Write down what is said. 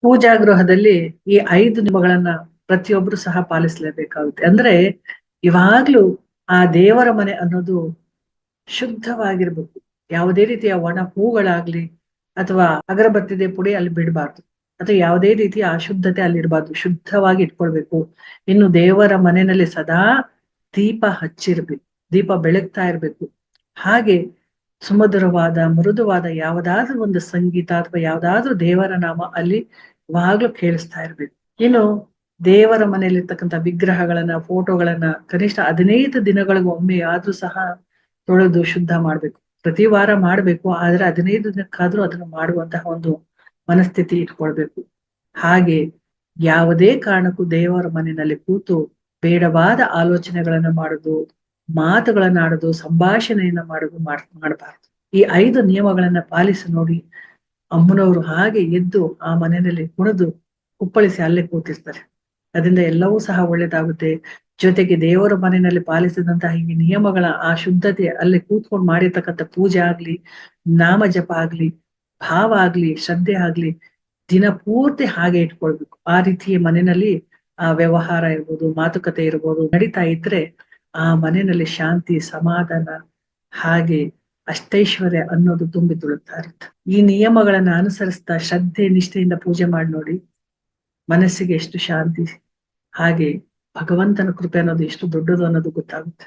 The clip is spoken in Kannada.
ಪೂಜಾ ಗೃಹದಲ್ಲಿ ಈ 5 ನಿಯಮಗಳನ್ನ ಪ್ರತಿಯೊಬ್ರು ಸಹ ಪಾಲಿಸಲೇಬೇಕಾಗುತ್ತೆ. ಅಂದ್ರೆ ಇವಾಗ್ಲೂ ಆ ದೇವರ ಮನೆ ಅನ್ನೋದು ಶುದ್ಧವಾಗಿರ್ಬೇಕು. ಯಾವುದೇ ರೀತಿಯ ಒಣ ಹೂಗಳಾಗ್ಲಿ ಅಥವಾ ಅಗರಬತ್ತಿದೆ ಪುಡಿ ಅಲ್ಲಿ ಬಿಡಬಾರ್ದು, ಅಥವಾ ಯಾವುದೇ ರೀತಿಯ ಅಶುದ್ಧತೆ ಅಲ್ಲಿ ಇರಬಾರ್ದು. ಶುದ್ಧವಾಗಿ ಇಟ್ಕೊಳ್ಬೇಕು. ಇನ್ನು ದೇವರ ಮನೆಯಲ್ಲಿ ಸದಾ ದೀಪ ಹಚ್ಚಿರ್ಬೇಕು, ದೀಪ ಬೆಳಗ್ತಾ ಇರ್ಬೇಕು. ಹಾಗೆ ಸುಮಧುರವಾದ ಮೃದುವಾದ ಯಾವುದಾದ್ರೂ ಒಂದು ಸಂಗೀತ ಅಥವಾ ಯಾವ್ದಾದ್ರೂ ದೇವರ ನಾಮ ಅಲ್ಲಿ ಯಾವಾಗ್ಲೂ ಕೇಳಿಸ್ತಾ ಇರ್ಬೇಕು. ಇನ್ನು ದೇವರ ಮನೆಯಲ್ಲಿರ್ತಕ್ಕಂಥ ವಿಗ್ರಹಗಳನ್ನ, ಫೋಟೋಗಳನ್ನ ಕನಿಷ್ಠ 15 ದಿನಗಳಿಗೊಮ್ಮೆ ಒಮ್ಮೆ ಆದ್ರೂ ಸಹ ತೊಳೆದು ಶುದ್ಧ ಮಾಡ್ಬೇಕು. ಪ್ರತಿ ವಾರ ಮಾಡ್ಬೇಕು, ಆದ್ರೆ 15 ದಿನಕ್ಕಾದ್ರೂ ಅದನ್ನು ಮಾಡುವಂತಹ ಒಂದು ಮನಸ್ಥಿತಿ ಇಟ್ಕೊಳ್ಬೇಕು. ಹಾಗೆ ಯಾವುದೇ ಕಾರಣಕ್ಕೂ ದೇವರ ಮನೆಯಲ್ಲಿ ಕೂತು ಬೇಡವಾದ ಆಲೋಚನೆಗಳನ್ನ ಮಾಡುದು, ಮಾತುಗಳನ್ನ ಆಡುದು, ಸಂಭಾಷಣೆಯನ್ನ ಮಾಡುದು ಮಾಡಬಾರ್ದು. ಈ 5 ನಿಯಮಗಳನ್ನ ಪಾಲಿಸಿ ನೋಡಿ, ಅಮ್ಮನವರು ಹಾಗೆ ಎದ್ದು ಆ ಮನೆಯಲ್ಲಿ ಕುಣಿದು ಕುಪ್ಪಳಿಸಿ ಅಲ್ಲೇ ಕೂತಿರ್ತಾರೆ. ಅದರಿಂದ ಎಲ್ಲವೂ ಸಹ ಒಳ್ಳೇದಾಗುತ್ತೆ. ಜೊತೆಗೆ ದೇವರ ಮನೆಯಲ್ಲಿ ಪಾಲಿಸಿದಂತಹ ಈ ನಿಯಮಗಳ ಆ ಶುದ್ಧತೆ, ಅಲ್ಲಿ ಕೂತ್ಕೊಂಡು ಮಾಡಿರ್ತಕ್ಕಂಥ ಪೂಜೆ ಆಗ್ಲಿ, ನಾಮ ಜಪ ಆಗ್ಲಿ, ಭಾವ ಆಗ್ಲಿ, ಶ್ರದ್ಧೆ ಆಗ್ಲಿ, ದಿನ ಪೂರ್ತಿ ಹಾಗೆ ಇಟ್ಕೊಳ್ಬೇಕು. ಆ ರೀತಿಯ ಮನೆಯಲ್ಲಿ ಆ ವ್ಯವಹಾರ ಇರ್ಬೋದು, ಮಾತುಕತೆ ಇರ್ಬೋದು ನಡೀತಾ ಇದ್ರೆ ಆ ಮನೆಯಲ್ಲಿ ಶಾಂತಿ, ಸಮಾಧಾನ, ಹಾಗೆ ಅಷ್ಟೈಶ್ವರ್ಯ ಅನ್ನೋದು ತುಂಬಿ ತುಳುಕ್ತಾ ಇರುತ್ತೆ. ಈ ನಿಯಮಗಳನ್ನ ಅನುಸರಿಸ್ತಾ ಶ್ರದ್ಧೆ ನಿಷ್ಠೆಯಿಂದ ಪೂಜೆ ಮಾಡಿ ನೋಡಿ, ಮನಸ್ಸಿಗೆ ಎಷ್ಟು ಶಾಂತಿ, ಹಾಗೆ ಭಗವಂತನ ಕೃಪೆ ಅನ್ನೋದು ಎಷ್ಟು ದೊಡ್ಡದು ಅನ್ನೋದು ಗೊತ್ತಾಗುತ್ತೆ.